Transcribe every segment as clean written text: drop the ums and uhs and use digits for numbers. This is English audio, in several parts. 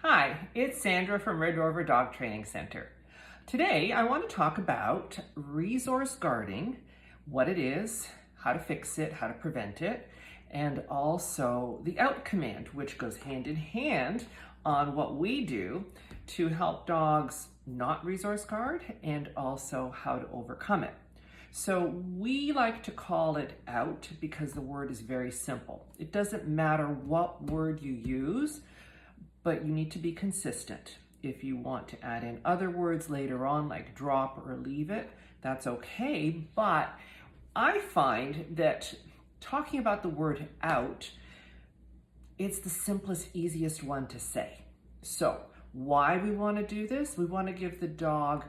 Hi, it's Sandra from Red Rover Dog Training Center. Today I want to talk about resource guarding, what it is, how to fix it, how to prevent it, and also the out command, which goes hand in hand on what we do to help dogs not resource guard and also how to overcome it. So we like to call it out because the word is very simple. It doesn't matter what word you use, but you need to be consistent. If you want to add in other words later on, like drop or leave it, that's okay. But I find that talking about the word out, it's the simplest, easiest one to say. So why we want to do this? We want to give the dog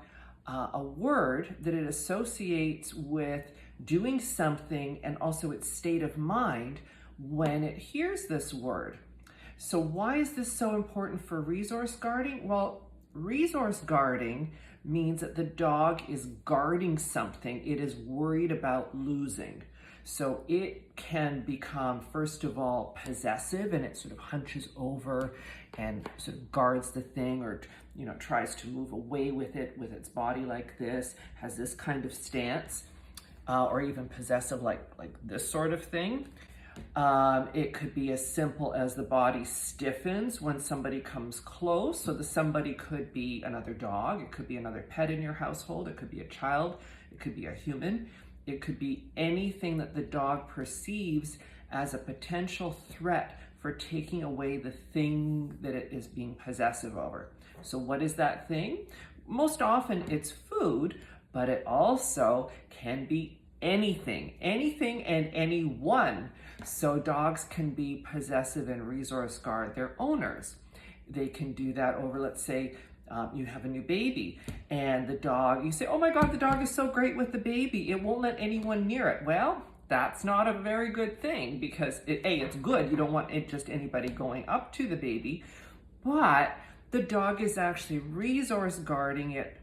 a word that it associates with doing something and also its state of mind when it hears this word. So why is this so important for resource guarding? Well, resource guarding means that the dog is guarding something it is worried about losing. So it can become, first of all, possessive, and it sort of hunches over and sort of guards the thing, or tries to move away with it with its body like this, has this kind of stance, or even possessive like this sort of thing. It could be as simple as the body stiffens when somebody comes close. So the somebody could be another dog, it could be another pet in your household, it could be a child, it could be a human, it could be anything that the dog perceives as a potential threat for taking away the thing that it is being possessive over. So what is that thing? Most often it's food, but it also can be anything and anyone. So dogs can be possessive and resource guard their owners. They can do that over, let's say, you have a new baby and the dog, you say, oh my God, the dog is so great with the baby, it won't let anyone near it. Well, that's not a very good thing, because it's good. You don't want just anybody going up to the baby, but the dog is actually resource guarding it.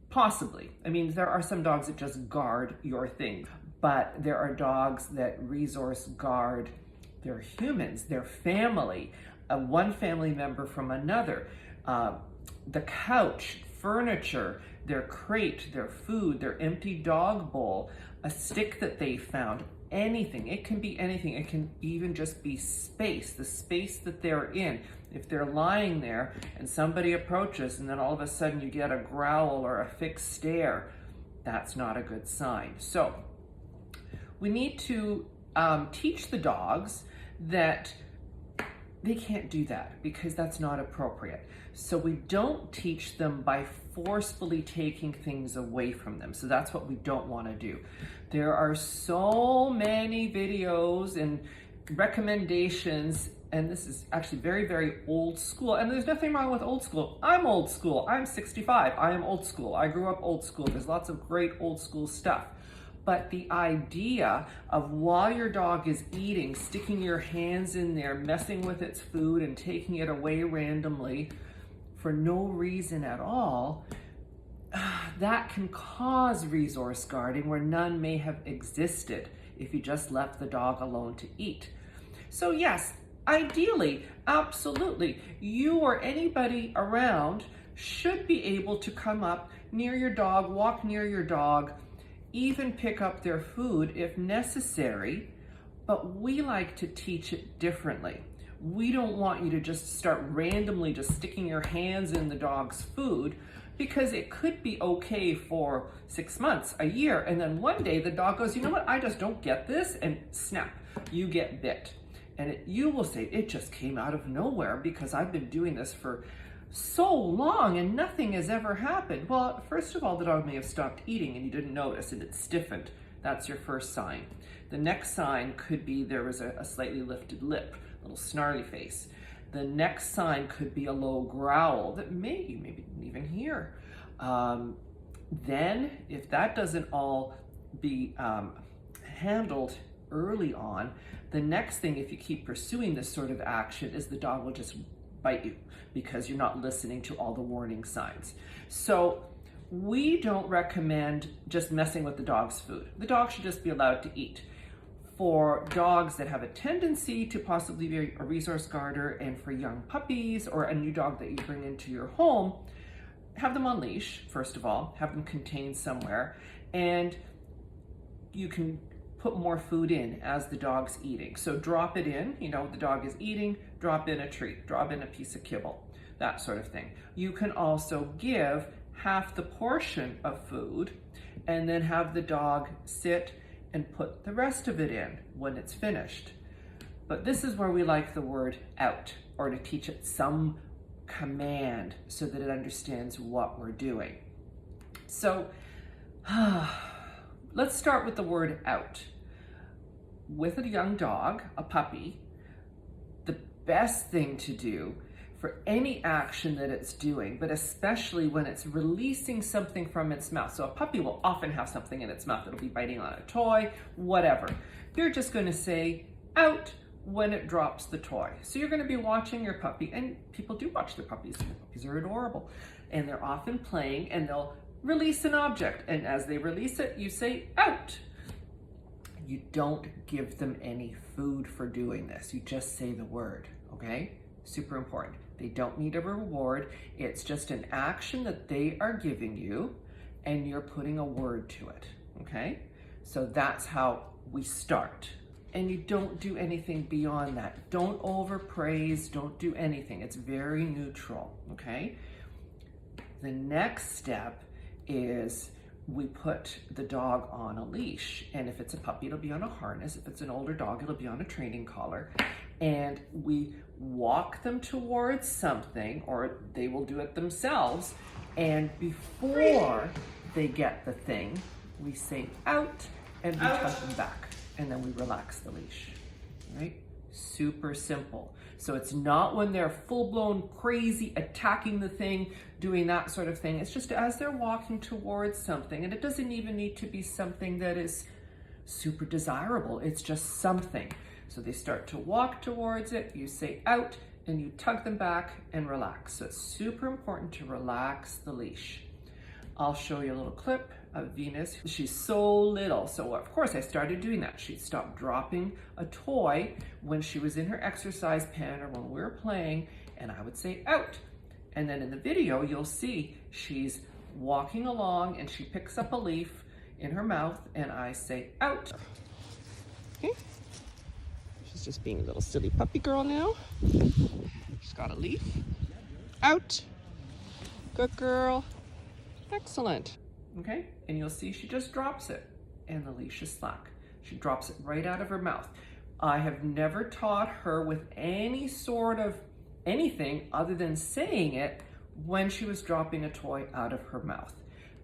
Possibly. I mean, there are some dogs that just guard your thing, but there are dogs that resource guard their humans, their family, one family member from another, the couch, furniture, their crate, their food, their empty dog bowl, a stick that they found, anything. It can be anything. It can even just be space, the space that they're in. If they're lying there and somebody approaches and then all of a sudden you get a growl or a fixed stare, that's not a good sign. So we need to teach the dogs that they can't do that, because that's not appropriate. So we don't teach them by forcefully taking things away from them. So that's what we don't want to do. There are so many videos and recommendations, and this is actually very, very old school, and there's nothing wrong with old school. I'm old school. I'm 65. I am old school. I grew up old school. There's lots of great old school stuff. But the idea of, while your dog is eating, sticking your hands in there, messing with its food and taking it away randomly for no reason at all, that can cause resource guarding where none may have existed if you just left the dog alone to eat. So yes, ideally, absolutely, you or anybody around should be able to come up near your dog, walk near your dog, even pick up their food if necessary, but we like to teach it differently. We don't want you to just start randomly just sticking your hands in the dog's food, because it could be okay for 6 months, a year, and then one day the dog goes, you know what, I just don't get this, and snap, you get bit. And you will say, it just came out of nowhere because I've been doing this for so long and nothing has ever happened. Well, first of all, the dog may have stopped eating and you didn't notice and it stiffened. That's your first sign. The next sign could be there was a slightly lifted lip, a little snarly face. The next sign could be a low growl that you maybe didn't even hear. Then, if that doesn't all be handled early on, the next thing, if you keep pursuing this sort of action, is the dog will just bite you because you're not listening to all the warning signs. So we don't recommend just messing with the dog's food. The dog should just be allowed to eat. for dogs that have a tendency to possibly be a resource guarder, and for young puppies or a new dog that you bring into your home, have them on leash, first of all, have them contained somewhere, and you can put more food in as the dog's eating. So drop it in, you know, the dog is eating, drop in a treat, drop in a piece of kibble, that sort of thing. You can also give half the portion of food and then have the dog sit and put the rest of it in when it's finished. But this is where we like the word out, or to teach it some command so that it understands what we're doing. So let's start with the word out. With a young dog, a puppy, the best thing to do for any action that it's doing, but especially when it's releasing something from its mouth. So a puppy will often have something in its mouth. It'll be biting on a toy, whatever. You're just going to say out when it drops the toy. So you're going to be watching your puppy, and people do watch their puppies. Their puppies are adorable. And they're often playing, and they'll release an object. And as they release it, you say out. You don't give them any food for doing this. You just say the word, okay? Super important. They don't need a reward. It's just an action that they are giving you, and you're putting a word to it, okay? So that's how we start. And you don't do anything beyond that. Don't overpraise, don't do anything. It's very neutral, okay? The next step is we put the dog on a leash. And if it's a puppy, it'll be on a harness. If it's an older dog, it'll be on a training collar. And we walk them towards something, or they will do it themselves. And before they get the thing, we say out, and we tuck them back. And then we relax the leash, right? Super simple. So it's not when they're full-blown crazy, attacking the thing, doing that sort of thing. It's just as they're walking towards something, and it doesn't even need to be something that is super desirable. It's just something. So they start to walk towards it, you say out, and you tug them back and relax. So it's super important to relax the leash. I'll show you a little clip of Venus. She's so little, so of course I started doing that. She stopped dropping a toy when she was in her exercise pen or when we were playing, and I would say out. And then in the video, you'll see she's walking along and she picks up a leaf in her mouth, and I say out. Okay. She's just being a little silly puppy girl now. She's got a leaf. Out. Good girl. Excellent. Okay, and you'll see she just drops it, and the leash is slack. She drops it right out of her mouth. I have never taught her with any sort of anything other than saying it when she was dropping a toy out of her mouth.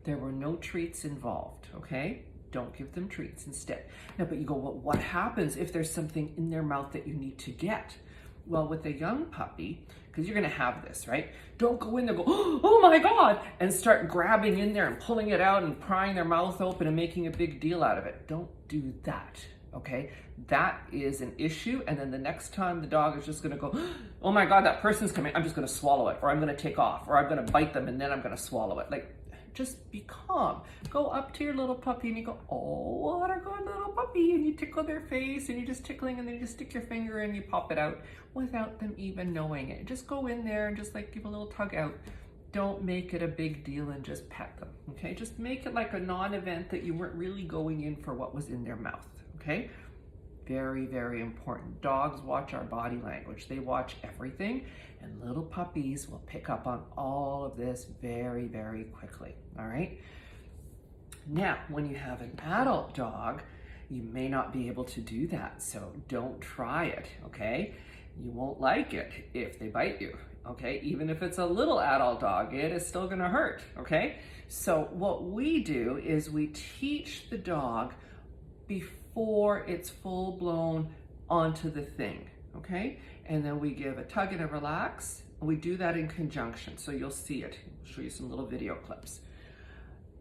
There were no treats involved, okay? Don't give them treats instead. Now, but you go, well, what happens if there's something in their mouth that you need to get? Well, with a young puppy, because you're going to have this, right? Don't go in there, go, oh my God, and start grabbing in there and pulling it out and prying their mouth open and making a big deal out of it. Don't do that, okay? That is an issue. And then the next time the dog is just going to go, oh my God, that person's coming. I'm just going to swallow it, or I'm going to take off, or I'm going to bite them and then I'm going to swallow it. Like, just be calm. Go up to your little puppy and you go, oh, what a good little puppy. And you tickle their face and you're just tickling, and then you just stick your finger and you pop it out without them even knowing it. Just go in there and just like give a little tug out. Don't make it a big deal and just pet them, okay? Just make it like a non-event that you weren't really going in for what was in their mouth, okay? Very, very important. Dogs watch our body language. They watch everything, and little puppies will pick up on all of this very, very quickly, all right? Now, when you have an adult dog, you may not be able to do that, so don't try it, okay? You won't like it if they bite you, okay? Even if it's a little adult dog, it is still gonna hurt, okay? So what we do is we teach the dog before it's full blown onto the thing, okay? And then we give a tug and a relax. We do that in conjunction, so you'll see it. I'll show you some little video clips.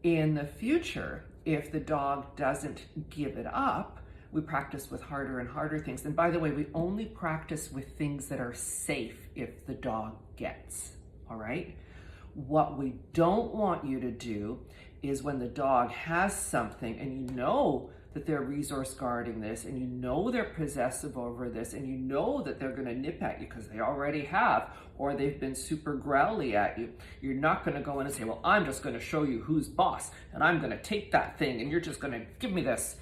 In the future, if the dog doesn't give it up, we practice with harder and harder things. And by the way, we only practice with things that are safe if the dog gets, all right? What we don't want you to do is when the dog has something and you know that they're resource guarding this, and you know they're possessive over this, and you know that they're going to nip at you because they already have, or they've been super growly at you, you're not going to go in and say, well, I'm just going to show you who's boss, and I'm going to take that thing, and you're just going to give me this.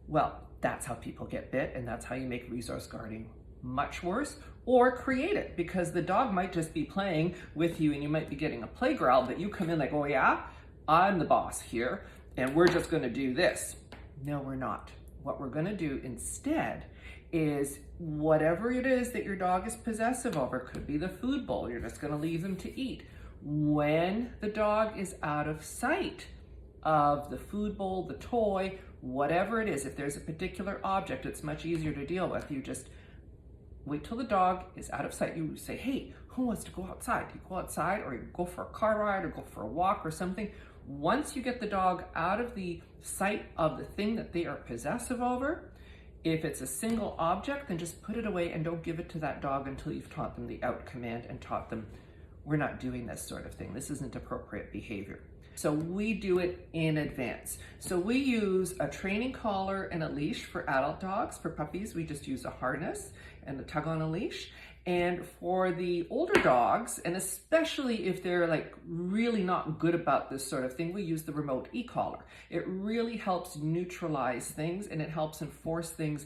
Well, that's how people get bit, and that's how you make resource guarding much worse, or create it, because the dog might just be playing with you and you might be getting a play growl, but you come in like, oh yeah, I'm the boss here, and we're just going to do this. No, we're not. What we're going to do instead is whatever it is that your dog is possessive over, could be the food bowl, you're just going to leave them to eat. When the dog is out of sight of the food bowl, the toy, whatever it is, if there's a particular object, it's much easier to deal with. You just wait till the dog is out of sight. You say, hey, who wants to go outside? You go outside, or you go for a car ride, or go for a walk or something. Once you get the dog out of the sight of the thing that they are possessive over, if it's a single object, then just put it away and don't give it to that dog until you've taught them the out command and taught them, we're not doing this sort of thing. This isn't appropriate behavior. So we do it in advance. So we use a training collar and a leash for adult dogs. For puppies, we just use a harness and a tug on a leash. And for the older dogs, and especially if they're like really not good about this sort of thing, we use the remote e-collar. It really helps neutralize things, and it helps enforce things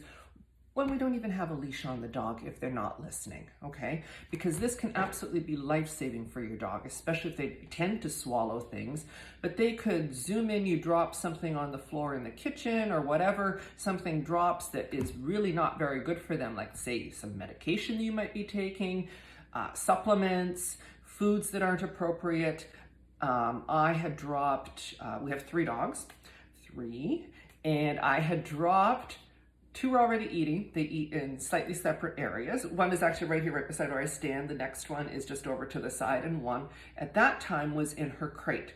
when we don't even have a leash on the dog if they're not listening, okay? Because this can absolutely be life-saving for your dog, especially if they tend to swallow things, but they could zoom in, you drop something on the floor in the kitchen or whatever, something drops that is really not very good for them, like say some medication you might be taking, supplements, foods that aren't appropriate. I had dropped, we have 3 dogs, and I had dropped 2 are already eating. They eat in slightly separate areas. One is actually right here, right beside where I stand. The next one is just over to the side, and one at that time was in her crate.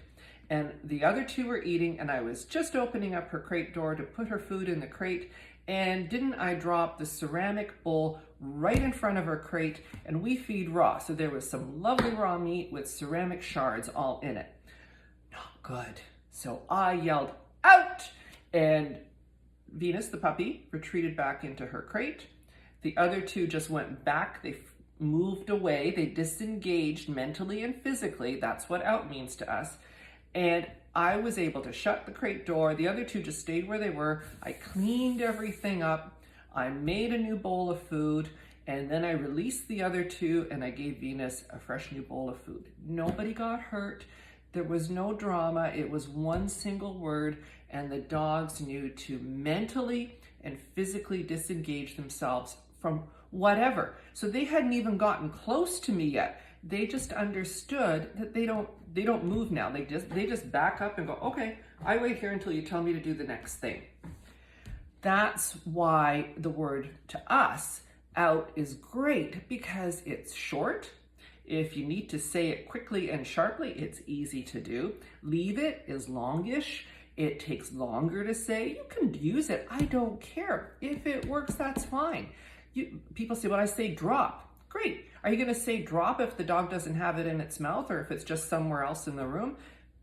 And the other 2 were eating, and I was just opening up her crate door to put her food in the crate, and didn't I drop the ceramic bowl right in front of her crate, and we feed raw. So there was some lovely raw meat with ceramic shards all in it. Not good. So I yelled, out! And Venus, the puppy, retreated back into her crate. The other 2 just went back. They moved away. They disengaged mentally and physically. That's what out means to us. And I was able to shut the crate door. The other 2 just stayed where they were. I cleaned everything up. I made a new bowl of food. And then I released the other 2 and I gave Venus a fresh new bowl of food. Nobody got hurt. There was no drama. It was one single word, and the dogs knew to mentally and physically disengage themselves from whatever. So they hadn't even gotten close to me yet. They just understood that they don't move now. They just back up and go, okay, I wait here until you tell me to do the next thing. That's why the word to us, out, is great, because it's short. If you need to say it quickly and sharply, it's easy to do. Leave it is longish. It takes longer to say. You can use it. I don't care. If it works, that's fine. People say, well, I say drop. Great. Are you going to say drop if the dog doesn't have it in its mouth, or if it's just somewhere else in the room?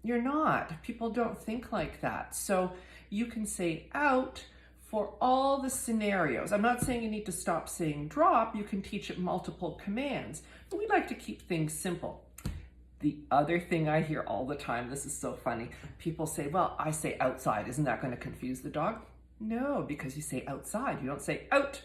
You're not. People don't think like that. So you can say out for all the scenarios. I'm not saying you need to stop saying drop. You can teach it multiple commands. But we like to keep things simple. The other thing I hear all the time, this is so funny, people say, well, I say outside. Isn't that going to confuse the dog? No, because you say outside. You don't say out.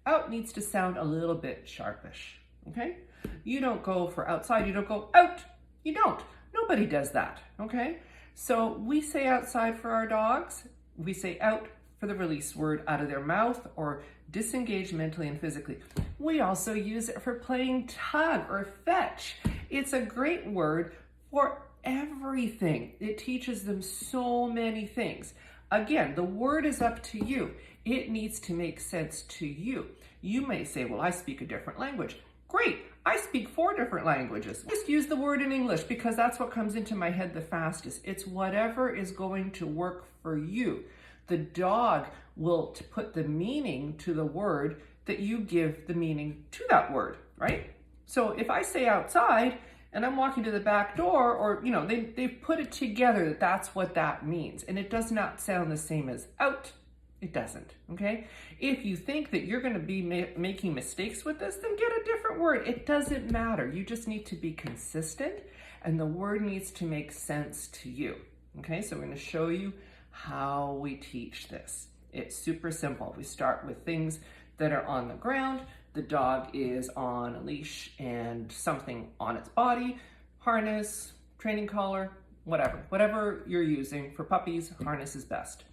Out needs to sound a little bit sharpish, okay? You don't go for outside. You don't go out. You don't. Nobody does that, okay? So we say outside for our dogs. We say out for the release word out of their mouth or disengage mentally and physically. We also use it for playing tug or fetch. It's a great word for everything. It teaches them so many things. Again, the word is up to you. It needs to make sense to you. You may say, well, I speak a different language. Great, I speak 4 different languages. Just use the word in English because that's what comes into my head the fastest. It's whatever is going to work for you. The dog will put the meaning to the word that you give the meaning to that word, right? So if I say outside and I'm walking to the back door, or, you know, they've put it together that that's what that means. And it does not sound the same as out It doesn't, okay? If you think that you're gonna be making mistakes with this, then get a different word. It doesn't matter. You just need to be consistent, and the word needs to make sense to you, okay? So we're gonna show you how we teach this. It's super simple. We start with things that are on the ground. The dog is on a leash and something on its body, harness, training collar, whatever you're using. For puppies, harness is best.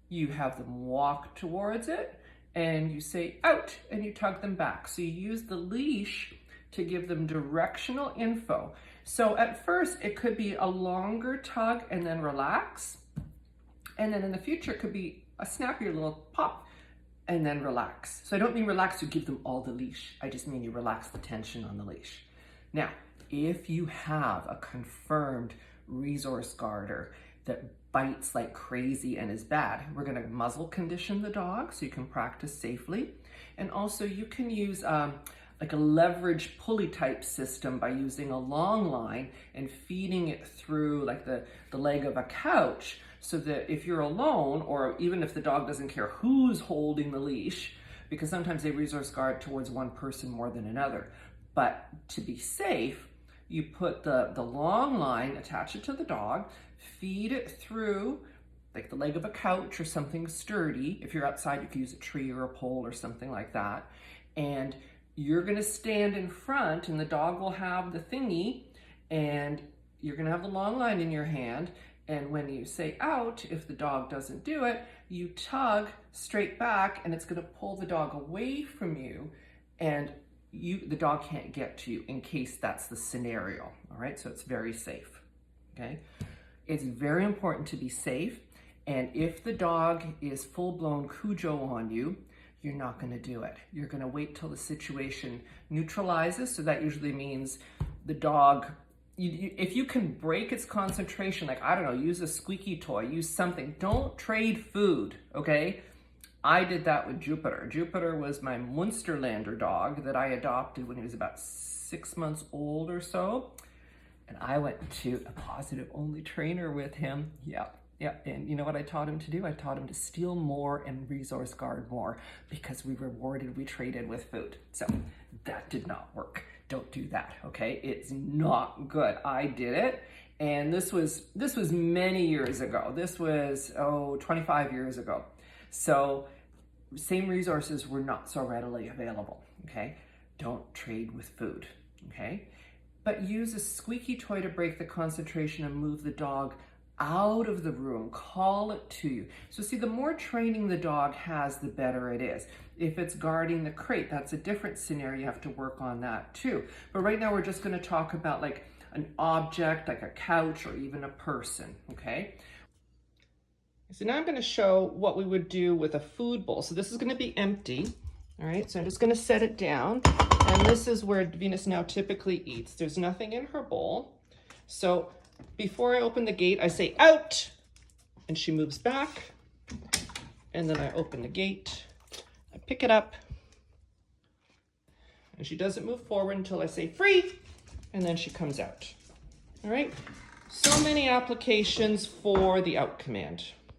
You have them walk towards it and you say out and you tug them back. So you use the leash to give them directional info. So at first it could be a longer tug and then relax. And then in the future it could be a snappier little pop and then relax. So I don't mean relax to give them all the leash. I just mean you relax the tension on the leash. Now, if you have a confirmed resource guarder that bites like crazy and is bad, we're gonna muzzle condition the dog so you can practice safely. And also you can use like a leverage pulley type system by using a long line and feeding it through like the leg of a couch, so that if you're alone, or even if the dog doesn't care who's holding the leash, because sometimes they resource guard towards one person more than another. But to be safe, you put the long line, attach it to the dog, feed it through like the leg of a couch or something sturdy. If you're outside, you can use a tree or a pole or something like that. And you're gonna stand in front and the dog will have the thingy and you're gonna have the long line in your hand. And when you say out, if the dog doesn't do it, you tug straight back and it's gonna pull the dog away from you, and the dog can't get to you in case that's the scenario, all right? So it's very safe, okay? It's very important to be safe, and if the dog is full-blown Cujo on you, you're not gonna do it. You're gonna wait till the situation neutralizes, so that usually means the dog, if you can break its concentration, like, I don't know, use a squeaky toy, use something, don't trade food, okay? I did that with Jupiter. Jupiter was my Munsterlander dog that I adopted when he was about 6 months old or so. And I went to a positive only trainer with him. Yeah. And you know what I taught him to do? I taught him to steal more and resource guard more, because we traded with food. So that did not work. Don't do that, okay? It's not good. I did it. And this was many years ago. This was, 25 years ago. So same resources were not so readily available, okay? Don't trade with food, okay? But use a squeaky toy to break the concentration and move the dog out of the room. Call it to you. So see, the more training the dog has, the better it is. If it's guarding the crate, that's a different scenario. You have to work on that too. But right now we're just gonna talk about like an object, like a couch or even a person, okay? So now I'm going to show what we would do with a food bowl. So this is going to be empty. All right, so I'm just going to set it down. And this is where Venus now typically eats. There's nothing in her bowl. So before I open the gate, I say out, and she moves back. And then I open the gate, I pick it up, and she doesn't move forward until I say free, and then she comes out. All right, so many applications for the out command.